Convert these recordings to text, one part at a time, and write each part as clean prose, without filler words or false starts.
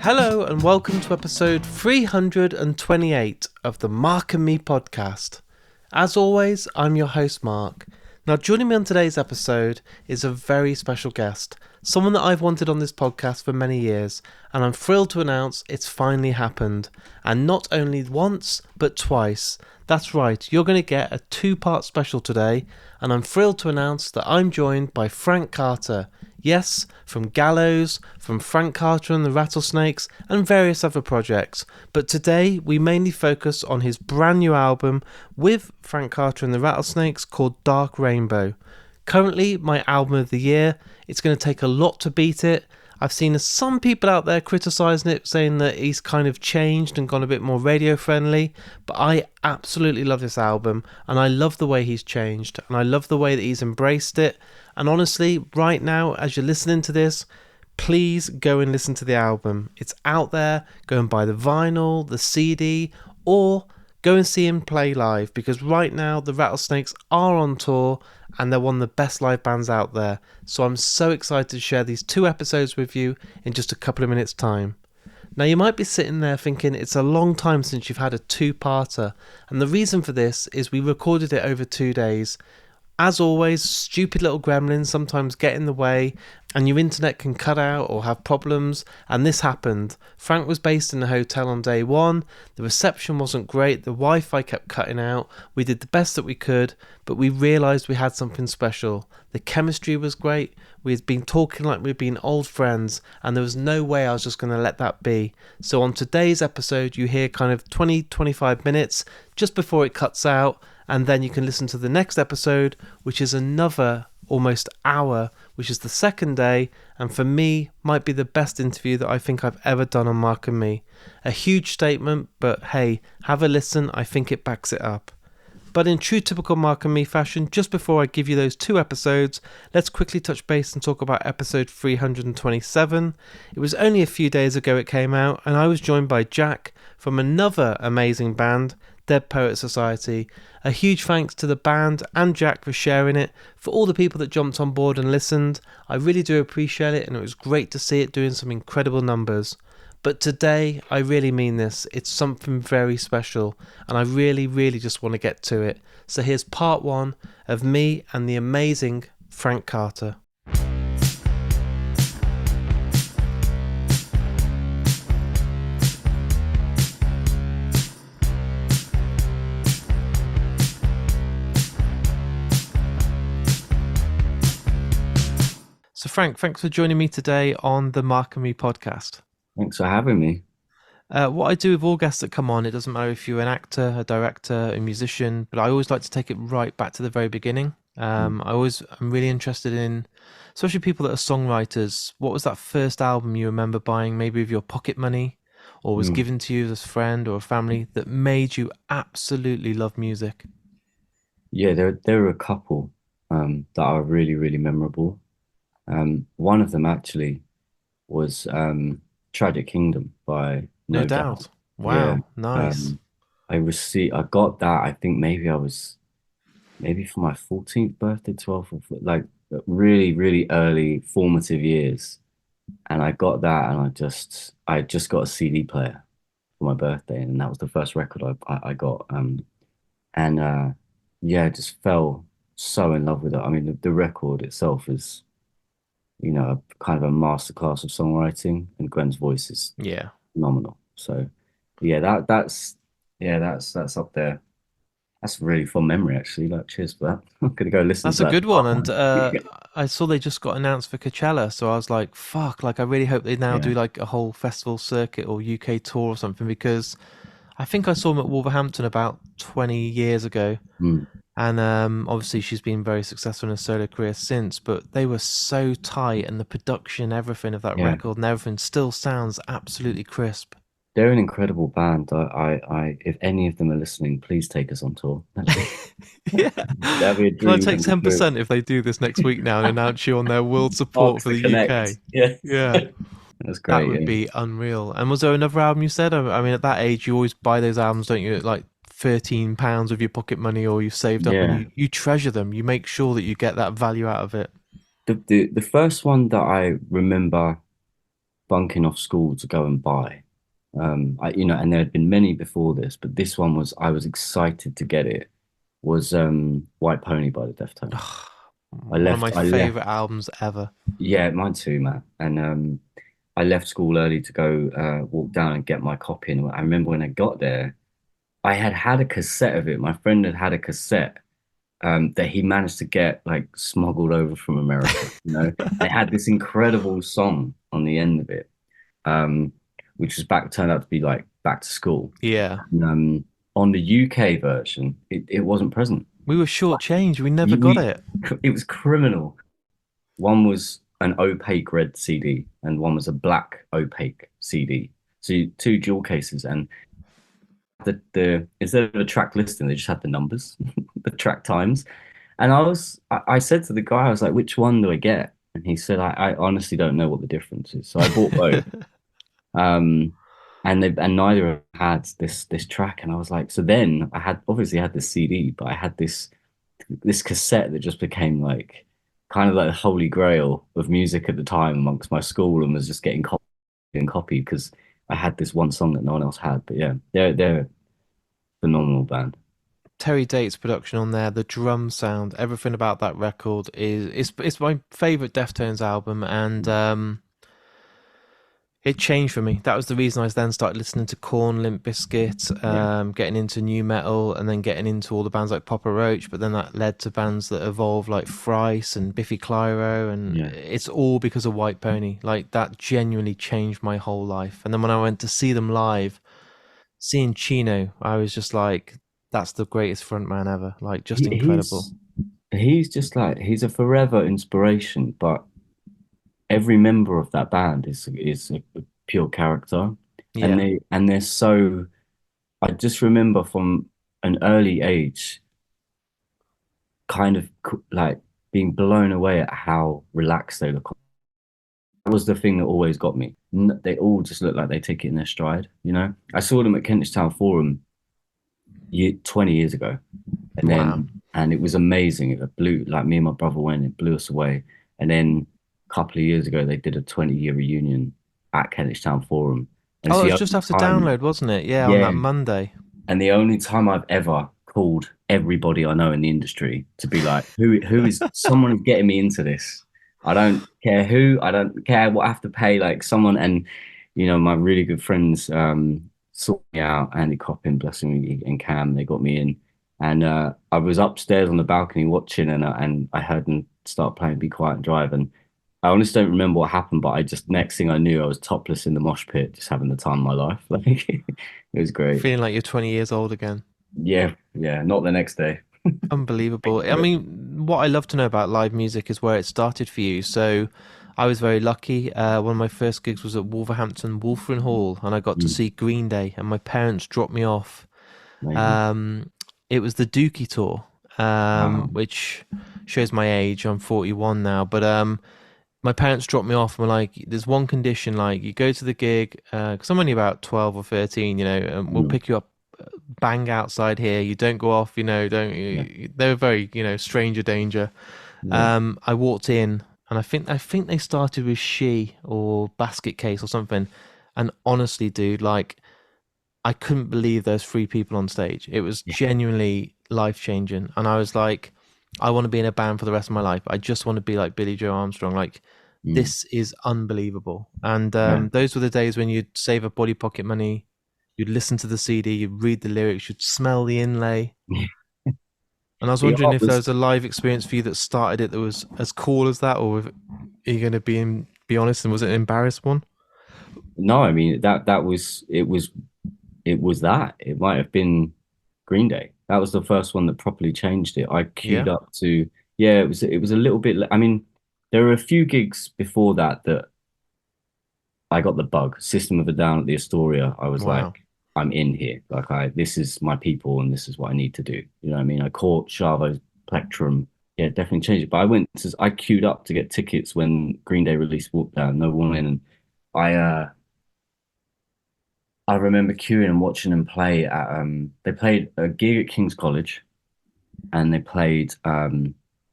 Hello and welcome to episode 328 of the Mark and Me podcast. As always, I'm your host Mark. Now joining me on today's episode is a very special guest, someone that I've wanted on this podcast for many years, and I'm thrilled to announce it's finally happened. And not only once, but twice. That's right, you're going to get a two-part special today, and I'm thrilled to announce that I'm joined by Frank Carter. Yes, from Gallows, from Frank Carter and the Rattlesnakes, and various other projects. But today, we mainly focus on his brand new album with Frank Carter and the Rattlesnakes called Dark Rainbow. Currently, my album of the year. It's going to take a lot to beat it. I've seen some people out there criticising it, saying that he's kind of changed and gone a bit more radio friendly, but I absolutely love this album, and I love the way he's changed, and I love the way that he's embraced it. And honestly, right now, as you're listening to this, please go and listen to the album. It's out there. Go and buy the vinyl, the CD, or go and see him play live, because right now the Rattlesnakes are on tour and they're one of the best live bands out there. So I'm so excited to share these two episodes with you in just a couple of minutes' time. Now you might be sitting there thinking it's a long time since you've had a two-parter, and the reason for this is we recorded it over 2 days. As always, stupid little gremlins sometimes get in the way and your internet can cut out or have problems, and this happened. Frank was based in a hotel on day one, the reception wasn't great, the Wi-Fi kept cutting out, we did the best that we could, but we realised we had something special. The chemistry was great, we had been talking like we'd been old friends, and there was no way I was just going to let that be. So on today's episode you hear kind of 20-25 minutes just before it cuts out, and then you can listen to the next episode, which is another almost hour, which is the second day, and for me might be the best interview that I think I've ever done on Mark and Me. A huge statement, but hey, have a listen, I think it backs it up. But in true typical Mark and Me fashion, just before I give you those two episodes, let's quickly touch base and talk about episode 327. It was only a few days ago it came out, and I was joined by Jack from another amazing band, Dead Poet Society. A huge thanks to the band and Jack for sharing it, for all the people that jumped on board and listened. I really do appreciate it, and it was great to see it doing some incredible numbers. But today, I really mean this, it's something very special, and I really just want to get to it. So here's part one of me and the amazing Frank Carter. So Frank, thanks for joining me today on the Mark and Me podcast. Thanks for having me. What I do with all guests that come on, it doesn't matter if you're an actor, a director, a musician, but I always like to take it right back to the very beginning. I'm really interested in, especially people that are songwriters. What was that first album you remember buying, maybe with your pocket money, or was given to you as a friend or a family, that made you absolutely love music? Yeah, there were a couple that are really memorable. One of them actually was Tragic Kingdom by No Doubt. Wow, Yeah. nice. I got that, I think maybe for my 14th birthday, 12th, or like really early formative years. And I got that, and I just got a CD player for my birthday, and that was the first record I got. I just fell so in love with it. I mean, the record itself is, kind of a masterclass of songwriting, and Gwen's voice is phenomenal. So yeah, that's up there. That's a really fun memory, actually. Like, cheers for that. I'm gonna go listen That's to a that. good one. And I saw they just got announced for Coachella, so I was like, fuck, like I really hope they now do like a whole festival circuit or UK tour or something, because I think I saw them at Wolverhampton about 20 years ago. And obviously she's been very successful in her solo career since, but they were so tight, and the production, everything of that record and everything still sounds absolutely crisp. They're an incredible band. If any of them are listening, please take us on tour. Yeah. That'd be a Can I dream take come true. 10% if they do this next week now and announce you on their world support for the UK? Yeah. That's great. That would be unreal. And was there another album you said? I mean, at that age, you always buy those albums, don't you? Like £13 of your pocket money, or you've saved up, and you treasure them. You make sure that you get that value out of it. The first one that I remember bunking off school to go and buy. And there had been many before this, but this one was I was excited to get it. Was White Pony by the Deftones. One of my I left, favorite albums ever. yeah, mine too, man. And I left school early to go walk down and get my copy. And I remember when I got there, I had had a cassette of it. My friend had had a cassette that he managed to get like smuggled over from America. And it had this incredible song on the end of it, um, which was turned out to be like Back to School. Yeah. And, on the UK version, it wasn't present. We were shortchanged. We never got We, it. it was criminal. One was an opaque red CD, and one was a black opaque CD. So two dual cases, and the instead of a track listing, they just had the numbers, the track times. And I said to the guy, I was like, which one do I get? And he said, I honestly don't know what the difference is. So I bought both. Um, and neither of them had this track. And I was like, so then I had obviously had this CD, but I had this cassette that just became like kind of like the holy grail of music at the time amongst my school, and was just getting copied and copied because I had this one song that no one else had. But yeah, they're a phenomenal band. Terry Date's production on there, the drum sound, everything about that record it's my favorite Deftones album, and it changed for me. That was the reason I then started listening to Korn, Limp Bizkit, Yeah, getting into new metal, and then getting into all the bands like Papa Roach. But then that led to bands that evolved like Thrice and Biffy Clyro, and yeah. it's all because of White Pony. Like that genuinely changed my whole life. And then when I went to see them live, seeing Chino, I was just like, that's the greatest frontman ever. Like just He, incredible. he's just like he's a forever inspiration, but every member of that band is a pure character, and Yeah. they're so. I just remember from an early age, kind of like being blown away at how relaxed they look. That was the thing that always got me. They all just look like they take it in their stride. I saw them at Kentish Town Forum 20 years ago, and Wow. it was amazing. It blew like me and my brother went. It blew us away. And then a couple of years ago, they did a 20-year reunion at Kentish Town Forum, and Oh, it's it the was only just after time. download, wasn't it? Yeah, on Yeah, that Monday. and the only time I've ever called everybody I know in the industry to be like, who is someone is getting me into this. I don't care who, I don't care what I have to pay, like someone. And my really good friends sorted me out, Andy Coppin, bless him, and Cam, they got me in. And I was upstairs on the balcony watching, and I heard them start playing Be Quiet and Drive. And I honestly don't remember what happened, but I just next thing I knew, I was topless in the mosh pit, just having the time of my life. Like it was great. Feeling like you're 20 years old again. Yeah, yeah, not the next day. Unbelievable. I mean, what I love to know about live music is where it started for you. So I was very lucky. One of my first gigs was at Wolverhampton Wolfram Hall, and I got to Mm, see Green Day, and my parents dropped me off. amazing. Um, it was the Dookie tour, Wow. which shows my age. I'm 41 now, but my parents dropped me off and were like, there's one condition, like you go to the gig, because I'm only about 12 or 13, and we'll Mm, pick you up bang outside here. You don't go off, don't yeah, they were very, stranger danger. yeah, I walked in and I think they started with She or Basket Case or something. And honestly, dude, like I couldn't believe there's three people on stage. It was yeah. genuinely life changing. And I was like, I want to be in a band for the rest of my life. I just want to be like Billy Joe Armstrong. Like, Mm, this is unbelievable. And yeah. those were the days when you'd save up body pocket money, you'd listen to the CD, you'd read the lyrics, you'd smell the inlay. And I was The wondering art if there was was a live experience for you that started it that was as cool as that, or if, are you going to be honest, and was it an embarrassed one? no, I mean that was it was that. It might have been Green Day. That was the first one that properly changed it. I queued Yeah. up to yeah, it was a little bit I mean, there were a few gigs before that I got the bug. System of a Down at the Astoria. I was Wow. like, I'm in here. Like this is my people and this is what I need to do. You know what I mean? I caught Chavo's Plectrum. Yeah, definitely changed it. But I queued up to get tickets when Green Day released Walk Down, No Woman. And I uh I remember queuing and watching them play at they played a gig at King's College and they played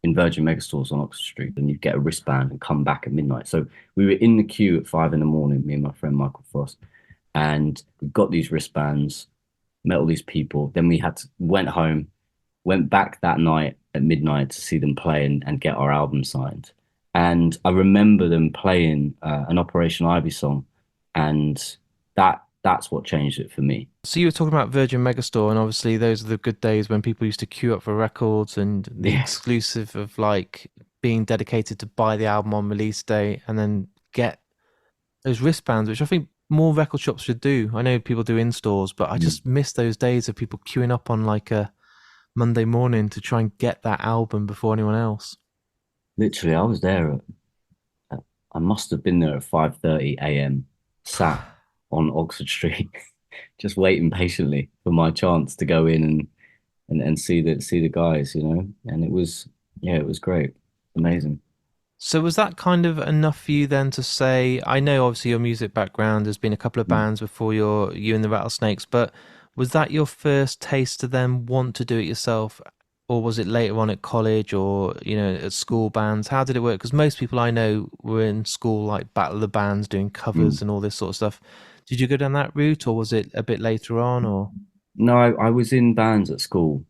in Virgin Megastores on Oxford Street, and you'd get a wristband and come back at midnight. So we were in the queue at 5 in the morning, me and my friend Michael Frost, and we got these wristbands, met all these people. Then we went home, went back that night at midnight to see them play and get our album signed. And I remember them playing an Operation Ivy song, and that's what changed it for me. So you were talking about Virgin Megastore, and obviously those are the good days when people used to queue up for records, and the Yeah, exclusive of like being dedicated to buy the album on release day and then get those wristbands, which I think more record shops should do. I know people do in stores, but I just miss those days of people queuing up on like a Monday morning to try and get that album before anyone else. literally, I was there. I must have been there at 5:30 a.m. sat on Oxford Street, just waiting patiently for my chance to go in and see the guys, you know. And it was, yeah, it was great, amazing. So was that kind of enough for you then to say, I know obviously your music background has been a couple of Mm. bands before you and the Rattlesnakes, but was that your first taste to then want to do it yourself? Or was it later on at college or, at school bands? How did it work? Because most people I know were in school, like Battle of the Bands, doing covers Mm. and all this sort of stuff. Did you go down that route or was it a bit later on or? No, I was in bands at school.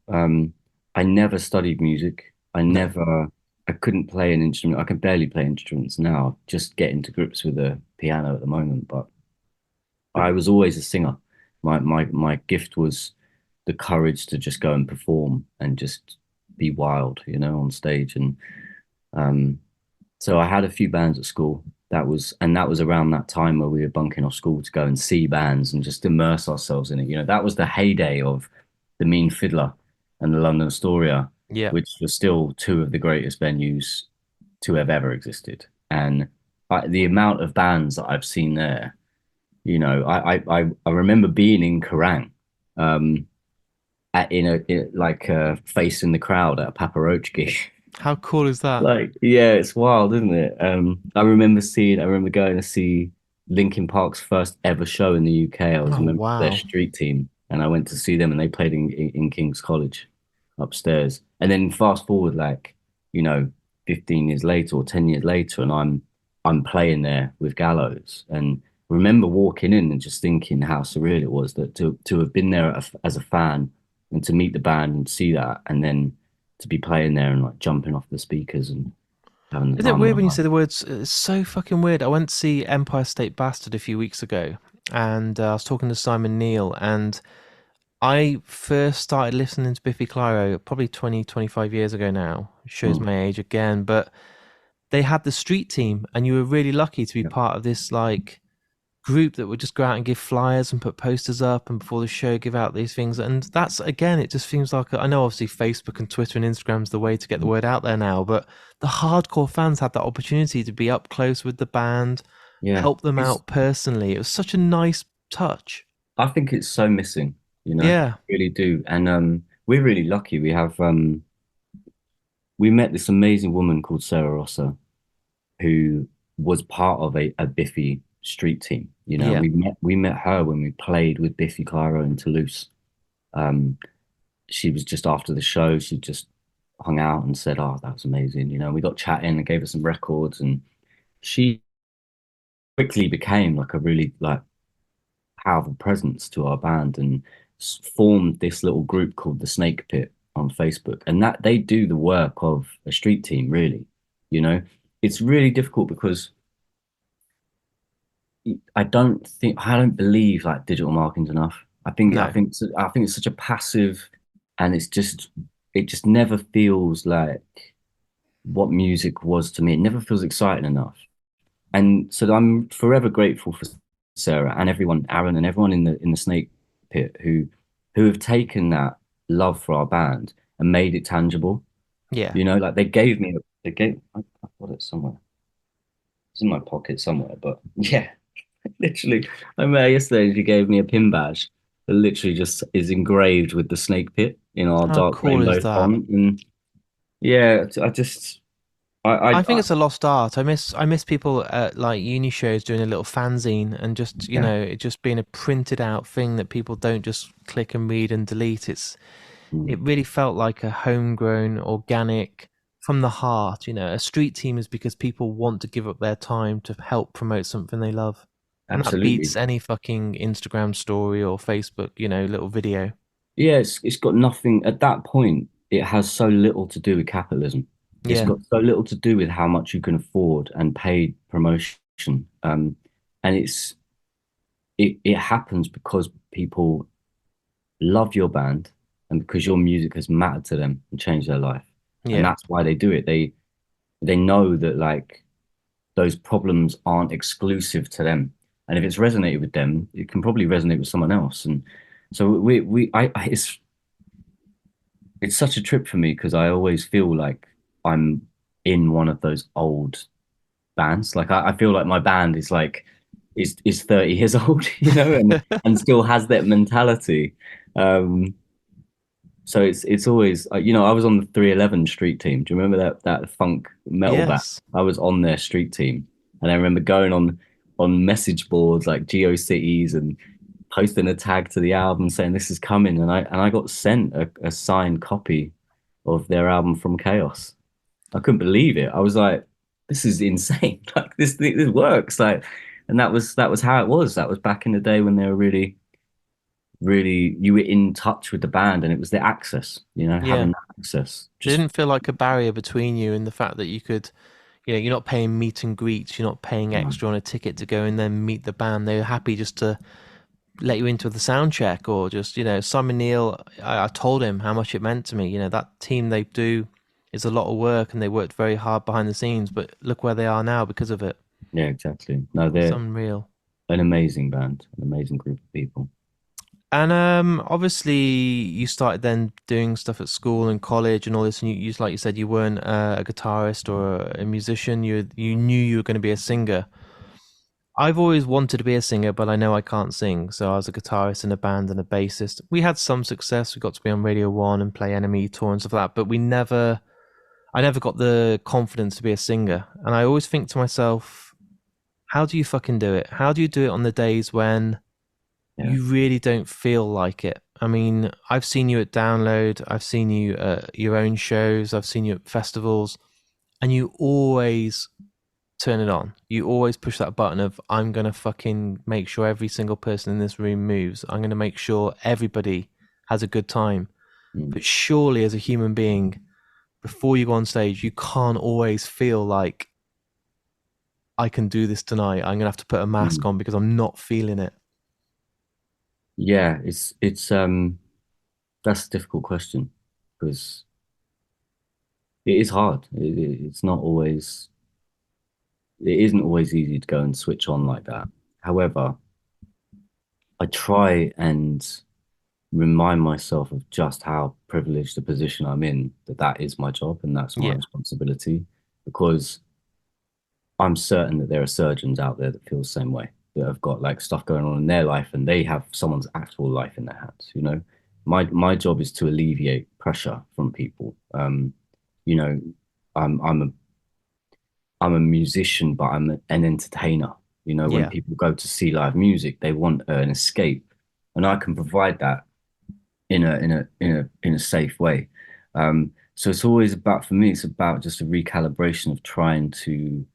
I never studied music. No. I couldn't play an instrument. I can barely play instruments now, just getting to grips with the piano at the moment. But I was always a singer. My gift was the courage to just go and perform and just be wild, you know, on stage. And um, so I had a few bands at school. That was around that time where we were bunking off school to go and see bands and just immerse ourselves in it. You know, that was the heyday of the Mean Fiddler and the London Astoria, Yeah. which were still two of the greatest venues to have ever existed. And the amount of bands that I've seen there, you know, I remember being in Kerrang, um, like facing the crowd at a Papa Roach gig. How cool is that? Like, yeah, it's wild, isn't it? I remember going to see Linkin Park's first ever show in the UK. I was a Oh, member of their wow. street team, and I went to see them, and they played in King's College upstairs. And then fast forward, like, you know, 15 years later or 10 years later, and I'm playing there with Gallows, and remember walking in and just thinking how surreal it was that to have been there as a fan and to meet the band and see that, and then to be playing there and like jumping off the speakers and having the Isn't it time of weird my when you life. say the words? It's so fucking weird. I went to see Empire State Bastard a few weeks ago, and I was talking to Simon Neil, and I first started listening to Biffy Clyro probably 20, 25 years ago now. Shows Mm, my age again, but they had the street team, and you were really lucky to be yeah, part of this like group that would just go out and give flyers and put posters up and before the show give out these things. And that's, again, it just seems like, I know obviously Facebook and Twitter and Instagram's the way to get the mm, word out there now, but the hardcore fans had that opportunity to be up close with the band, yeah. help them out personally. It was such a nice touch. I think it's so missing, you know, Yeah. really do. And we're really lucky. We met this amazing woman called Sarah Rosser who was part of a Biffy street team. You know, Yeah. we met her when we played with Biffy Clyro in Toulouse. Um, she was just after the show. She just hung out and said, "Oh, that was amazing." You know, we got chatting and gave her some records, and she quickly became like a really like powerful presence to our band and formed this little group called the Snake Pit on Facebook. And that they do the work of a street team, really. You know, it's really difficult because I don't believe like digital marketing's enough. No. I think it's such a passive, and it just never feels like what music was to me. It never feels exciting enough. And so I'm forever grateful for Sarah and everyone, Aaron and everyone in the Snake Pit who have taken that love for our band and made it tangible. Yeah. You know, like I've got it somewhere. It's in my pocket somewhere, but yeah, literally. I met her yesterday and she gave me a pin badge that literally just is engraved with the Snake Pit in our How dark cool is rainbow that? font. And yeah, I just I think I it's a lost art. I miss people at like uni shows doing a little fanzine and just yeah. it just being a printed out thing that people don't just click and read and delete. It Mm, really felt like a homegrown, organic, from the heart. You know, a street team is because people want to give up their time to help promote something they love. And that beats Absolutely. any fucking Instagram story or Facebook, little video. Yeah, it's got nothing at that point. It has so little to do with capitalism. It's Yeah, got so little to do with how much you can afford and paid promotion. And it happens because people love your band and because your music has mattered to them and changed their life. And yeah, that's why they do it. They know that like those problems aren't exclusive to them. And if it's resonated with them, it can probably resonate with someone else. And so it's such a trip for me because I always feel like I'm in one of those old bands. Like I feel like my band is like is 30 years old, and still has that mentality. Um, so it's always I was on the 311 street team. Do you remember that funk metal band? yes. I was on their street team, and I remember going on message boards like GeoCities and posting a tag to the album saying this is coming, and I got sent a signed copy of their album From Chaos. I couldn't believe it. I was like, this is insane. Like this works. Like, and that was how it was. That was back in the day when they were really, really you were in touch with the band and it was the access, Yeah. having that access. There Just didn't feel like a barrier between you and the fact that you could, you're not paying meet and greets, you're not paying um, extra on a ticket to go and then meet the band. They're happy just to let you into the sound check or just, Simon Neil, I told him how much it meant to me. That team they do is a lot of work and they worked very hard behind the scenes, but look where they are now because of it. yeah, exactly. No, It's they're unreal. an amazing band, an amazing group of people. And obviously, you started then doing stuff at school and college and all this. And like you said, you weren't a guitarist or a musician. You knew you were going to be a singer. I've always wanted to be a singer, but I know I can't sing. So I was a guitarist in a band and a bassist. We had some success. We got to be on Radio One and play Enemy Tour and stuff like that. But I never got the confidence to be a singer. And I always think to myself, how do you fucking do it? How do you do it on the days when Yeah. you really don't feel like it? I mean, I've seen you at Download, I've seen you at your own shows, I've seen you at festivals, and you always turn it on. You always push that button of, I'm going to fucking make sure every single person in this room moves. I'm going to make sure everybody has a good time. Mm. But surely, as a human being, before you go on stage, you can't always feel like, I can do this tonight. I'm going to have to put a mask Mm. on because I'm not feeling it. Yeah, it's that's a difficult question because it is hard. It's not always it isn't always easy to go and switch on like that. However, I try and remind myself of just how privileged the position I'm in, that is my job and that's my Yeah. responsibility, because I'm certain that there are surgeons out there that feel the same way, that have got like stuff going on in their life and they have someone's actual life in their hands. My job is to alleviate pressure from people. You know, I'm a musician, but I'm an entertainer. When Yeah. people go to see live music, they want an escape, and I can provide that in a safe way. So it's always about for me. It's about just a recalibration of trying to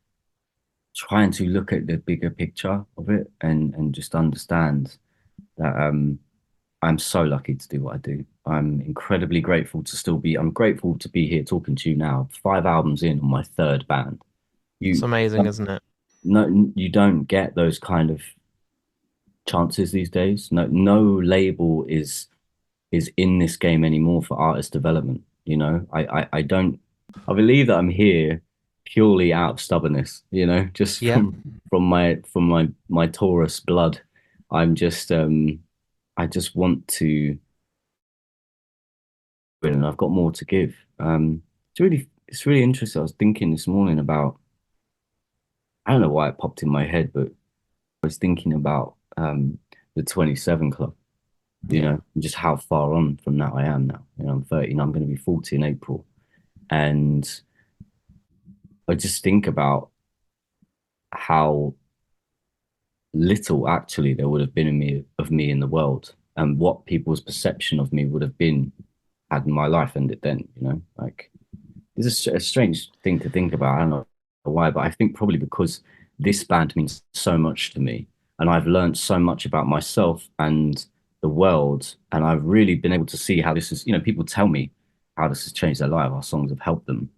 look at the bigger picture of it and just understand that I'm so lucky to do what I do. I'm incredibly grateful to still be. I'm grateful to be here talking to you now. 5 albums in on my third band. It's You amazing, isn't it? no, you don't get those kind of chances these days. No, no label is in this game anymore for artist development. I don't. I believe that I'm here purely out of stubbornness. Just Yeah. from my Taurus blood. I'm just I just want to win, and I've got more to give. It's really interesting. I was thinking this morning about, I don't know why it popped in my head, but I was thinking about the 27 Club, Yeah. and just how far on from that I am now. I'm 30 and I'm going to be 40 in April. And I just think about how little actually there would have been of me in the world and what people's perception of me would have been had my life ended then, like it's a strange thing to think about. I don't know why, but I think probably because this band means so much to me, and I've learned so much about myself and the world, and I've really been able to see how this is. People tell me how this has changed their life. Our songs have helped them.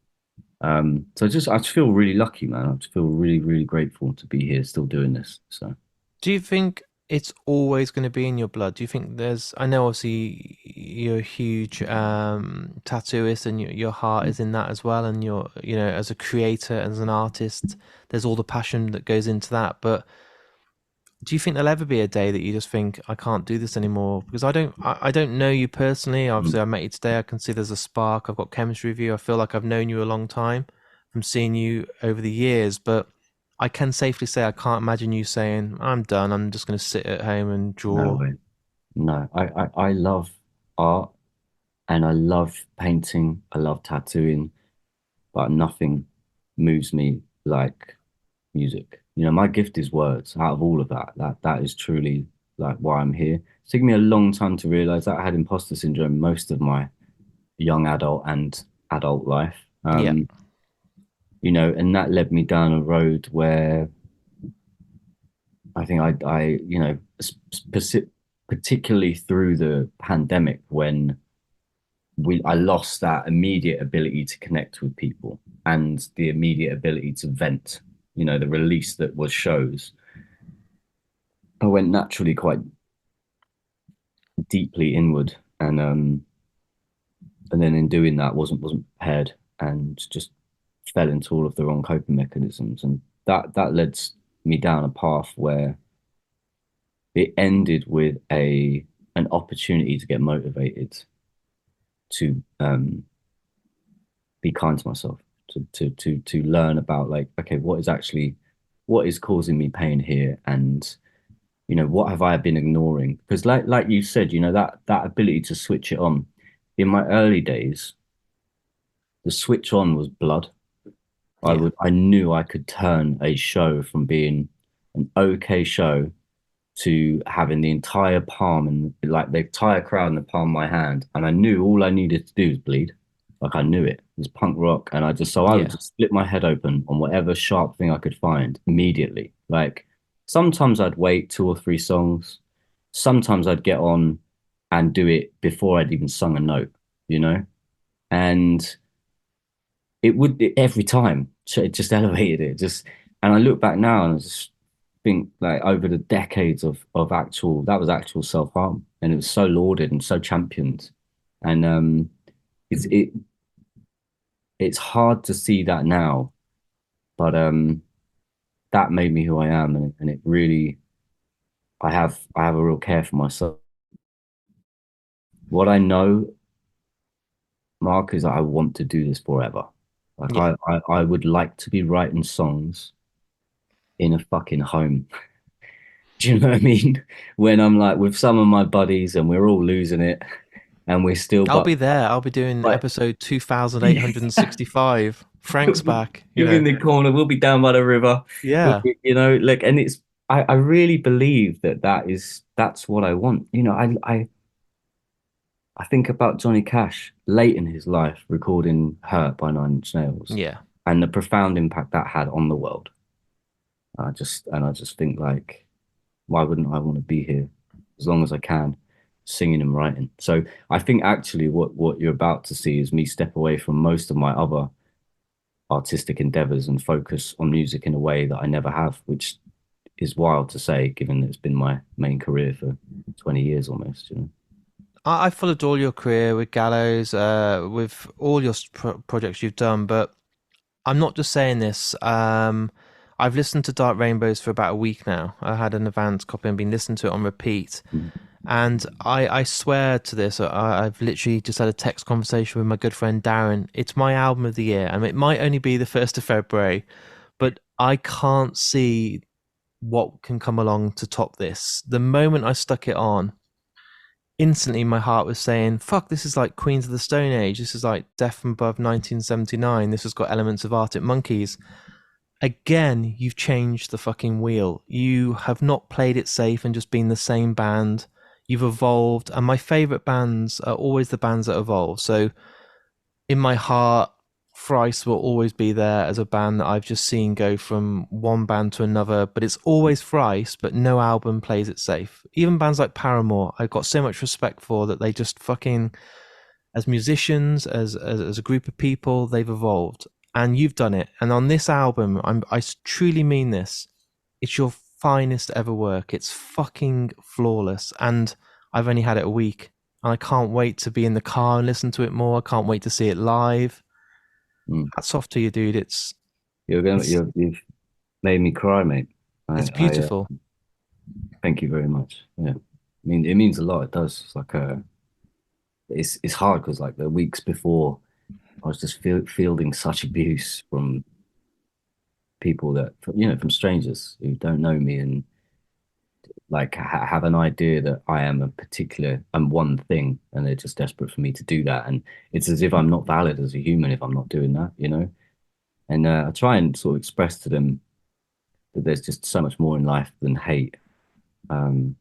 So I just feel really lucky, man. I just feel really, really grateful to be here, still doing this. So. Do you think it's always going to be in your blood? Do you think there's? I know obviously you're a huge tattooist, and your heart is in that as well. And you're, as a creator, as an artist, there's all the passion that goes into that. But do you think there'll ever be a day that you just think, I can't do this anymore? Because I don't know you personally. Obviously, I met you today. I can see there's a spark. I've got chemistry with you. I feel like I've known you a long time from seeing you over the years. But I can safely say I can't imagine you saying, I'm done. I'm just going to sit at home and No draw. way. No, I love art and I love painting. I love tattooing, but nothing moves me like music. My gift is words. Out of all of that, that is truly like why I'm here. It's taken me a long time to realize that I had imposter syndrome most of my young adult and adult life. Yeah. And that led me down a road where I think particularly through the pandemic when I lost that immediate ability to connect with people and the immediate ability to vent, the release that was shows. I went naturally quite deeply inward and then in doing that wasn't prepared and just fell into all of the wrong coping mechanisms. And that led me down a path where it ended with an opportunity to get motivated to be kind to myself, to learn about like, okay, what is causing me pain here, and what have I been ignoring? Because like you said, that ability to switch it on. In my early days, the switch on was blood. Yeah. I knew I could turn a show from being an okay show to having the entire palm and like the entire crowd in the palm of my hand. And I knew all I needed to do was bleed. Like I knew it. It was punk rock. And I would Yeah. just split my head open on whatever sharp thing I could find immediately. Like sometimes I'd wait 2 or 3 songs. Sometimes I'd get on and do it before I'd even sung a note, you know? And every time. So it just elevated it. And I look back now and I just think like over the decades of that was actual self-harm, and it was so lauded and so championed. And it's it it's hard to see that now, but that made me who I am, and it really I have a real care for myself. What I know, Mark, is that I want to do this forever. Like Yeah. I would like to be writing songs in a fucking home. Do you know what I mean? When I'm like with some of my buddies and we're all losing it and we're still I'll but be there. I'll be doing like episode 2865. Frank's back, you'll be in the corner, we'll be down by the river. Yeah. Like and it's I really believe that's what I want. I think about Johnny Cash late in his life recording Hurt by Nine Inch Nails Yeah. and the profound impact that had on the world. I just think like, why wouldn't I want to be here as long as I can, singing and writing? So I think actually what you're about to see is me step away from most of my other artistic endeavors and focus on music in a way that I never have, which is wild to say, given that it's been my main career for 20 years almost. I followed all your career with Gallows, with all your projects you've done, but I'm not just saying this. I've listened to Dark Rainbows for about a week now. I had an advance copy and been listening to it on repeat. Mm. And I swear to this, I've literally just had a text conversation with my good friend Darren. It's my album of the year, and it might only be the 1st of February, but I can't see what can come along to top this. The moment I stuck it on, instantly my heart was saying, fuck, this is like Queens of the Stone Age. This is like Death from Above 1979. This has got elements of Arctic Monkeys. Again, you've changed the fucking wheel. You have not played it safe and just been the same band. You've evolved, and my favorite bands are always the bands that evolve. So in my heart, Thrice will always be there as a band that I've just seen go from one band to another, but it's always Thrice, but no album plays it safe. Even bands like Paramore, I've got so much respect for that they just fucking, as musicians, as a group of people, they've evolved. And you've done it. And on this album, I truly mean this. It's your finest ever work. It's fucking flawless. And I've only had it a week. And I can't wait to be in the car and listen to it more. I can't wait to see it live. Mm. Hats off to you, dude. It's it's You've made me cry, mate. it's I beautiful. thank you very much. Yeah, I mean, it means a lot. It does. It's like it's hard because like the weeks before, I was just fielding such abuse from people that, from strangers who don't know me and like have an idea that I am I'm one thing, and they're just desperate for me to do that. And it's as if I'm not valid as a human if I'm not doing that. And I try and sort of express to them that there's just so much more in life than hate. Um,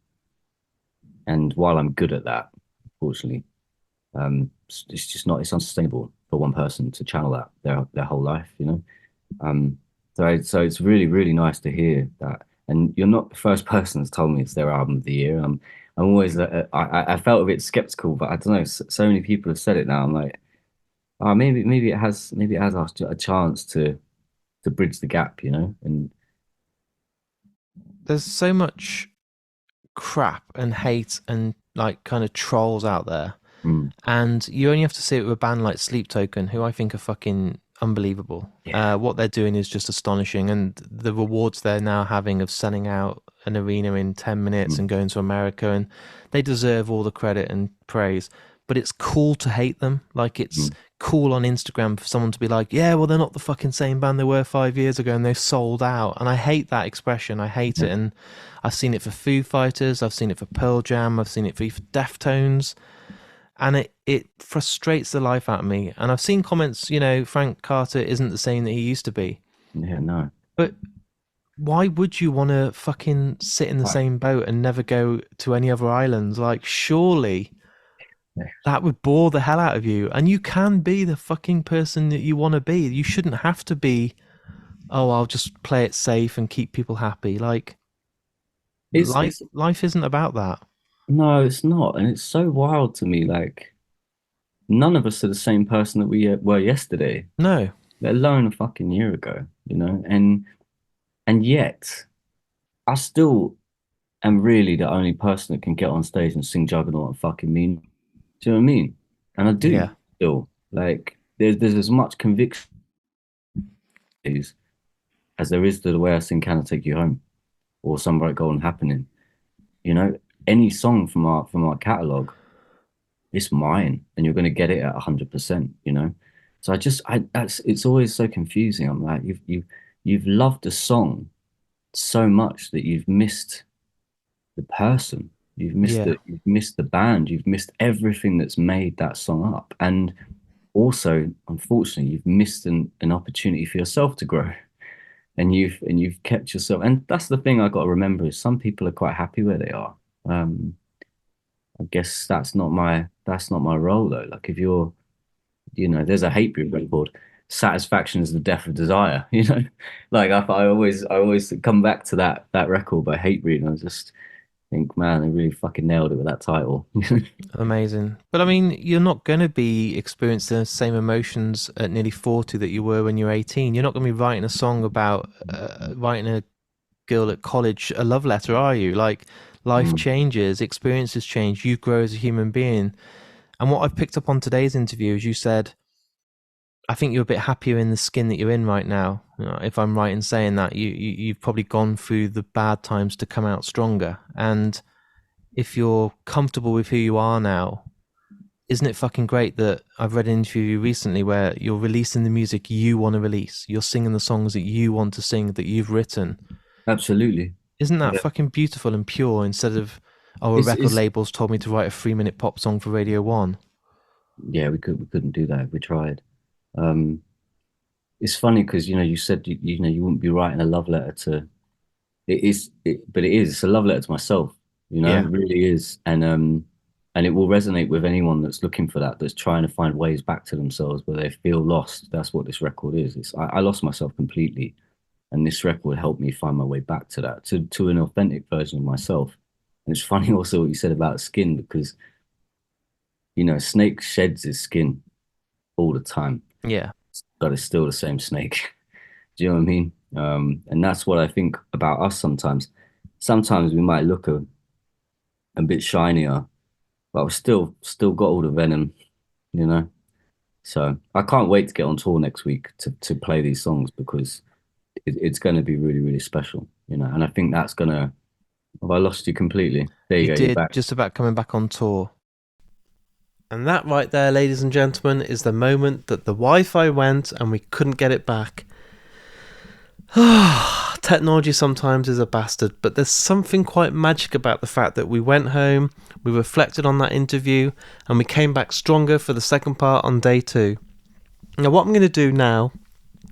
and while I'm good at that, unfortunately, it's just not, it's unsustainable for one person to channel that their whole life. Um, so it's really, really nice to hear that. And you're not the first person that's told me it's their album of the year. I'm always, I felt a bit skeptical, but I don't know. So many people have said it now. I'm like, oh, maybe it has asked a chance to bridge the gap. And There's so much crap and hate and like kind of trolls out there. mm, And you only have to see it with a band like Sleep Token, who I think are fucking unbelievable. yeah, What they're doing is just astonishing, and the rewards they're now having of selling out an arena in 10 minutes mm, and going to America, and they deserve all the credit and praise. But it's cool to hate them. Like, it's mm, cool on Instagram for someone to be like, yeah, well, they're not the fucking same band they were 5 years ago and they've sold out. And I hate that expression. I hate yeah. it. And I've seen it for Foo Fighters, I've seen it for Pearl Jam, I've seen it for Deftones, and it frustrates the life out of me. And I've seen comments, Frank Carter isn't the same that he used to be. Yeah, no. But why would you want to fucking sit in the Right. same boat and never go to any other islands? Like, surely Yeah. that would bore the hell out of you. And you can be the fucking person that you want to be. You shouldn't have to be, oh, I'll just play it safe and keep people happy. Like, life It's life isn't about that. no, it's not, and it's so wild to me. Like none of us are the same person that we were yesterday, No. let alone a fucking year ago. And yet I still am really the only person that can get on stage and sing Juggernaut and fucking mean. Do you know what I mean? And I do Yeah. still. Like there's as much conviction as there is to the way I sing "Can I Take You Home" or "Some Bright Golden Happening." You know, any song from our catalog, it's mine, and you're going to get it at 100%. So it's always so confusing. I'm like, you've loved the song so much that you've missed the person. Yeah. You've missed the band. You've missed everything that's made that song up. And also, unfortunately, you've missed an opportunity for yourself to grow. And you've kept yourself. And that's the thing I got to remember is some people are quite happy where they are. Um, I guess that's not my role though. Like if there's a hate group record. Satisfaction is the death of desire. Like I always come back to that record by Hate Breed, and I just think, man, they really fucking nailed it with that title. Amazing. But I mean, you're not going to be experiencing the same emotions at nearly 40 that you were when you were 18. You're not going to be writing a song about writing a girl at college a love letter, are you? Like, life Mm, changes, experiences change, you grow as a human being. And what I've picked up on today's interview is you said, I think you're a bit happier in the skin that you're in right now. If I'm right in saying that, you've probably gone through the bad times to come out stronger. And if you're comfortable with who you are now, isn't it fucking great that I've read an interview recently where you're releasing the music you want to release? You're singing the songs that you want to sing, that you've written. absolutely. Isn't that Yeah. fucking beautiful and pure instead of, oh, a It's record it's label's told me to write a 3 minute pop song for Radio 1? yeah, we couldn't do that if we tried. Um, it's funny because you said you wouldn't be writing a love letter to but it is. It's a love letter to myself. It Yeah. really is. And And it will resonate with anyone that's looking for that, that's trying to find ways back to themselves where they feel lost. That's what this record is. I lost myself completely, and this record helped me find my way back to that, to an authentic version of myself. And it's funny also what you said about skin, because snake sheds his skin all the time, Yeah. but it's still the same snake. Do you know what I mean? And that's what I think about us sometimes. Sometimes we might look a bit shinier, but we've still got all the venom, you know. So I can't wait to get on tour next week to play these songs, because it's going to be really, really special, you know. And I think that's gonna. Have I lost you completely? There you go. You're did, back. just about coming back on tour. And that right there, ladies and gentlemen, is the moment that the Wi-Fi went and we couldn't get it back. Technology sometimes is a bastard, but there's something quite magic about the fact that we went home, we reflected on that interview, and we came back stronger for the second part on day 2. Now, what I'm going to do now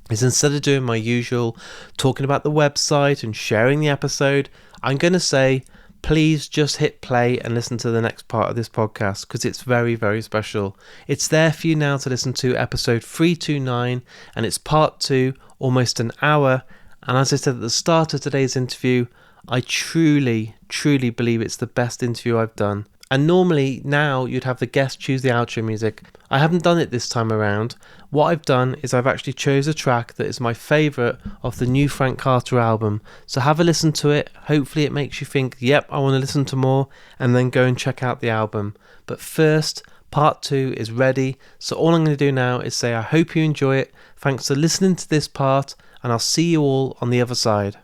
is, instead of doing my usual talking about the website and sharing the episode, I'm going to say, please just hit play and listen to the next part of this podcast, because it's very, very special. It's there for you now to listen to, episode 329, and it's part 2, almost an hour. And as I said at the start of today's interview, I truly, truly believe it's the best interview I've done. And normally now you'd have the guest choose the outro music. I haven't done it this time around. What I've done is I've actually chose a track that is my favourite of the new Frank Carter album. So have a listen to it. Hopefully it makes you think, yep, I want to listen to more, and then go and check out the album. But first, part 2 is ready. So all I'm going to do now is say I hope you enjoy it. Thanks for listening to this part, and I'll see you all on the other side.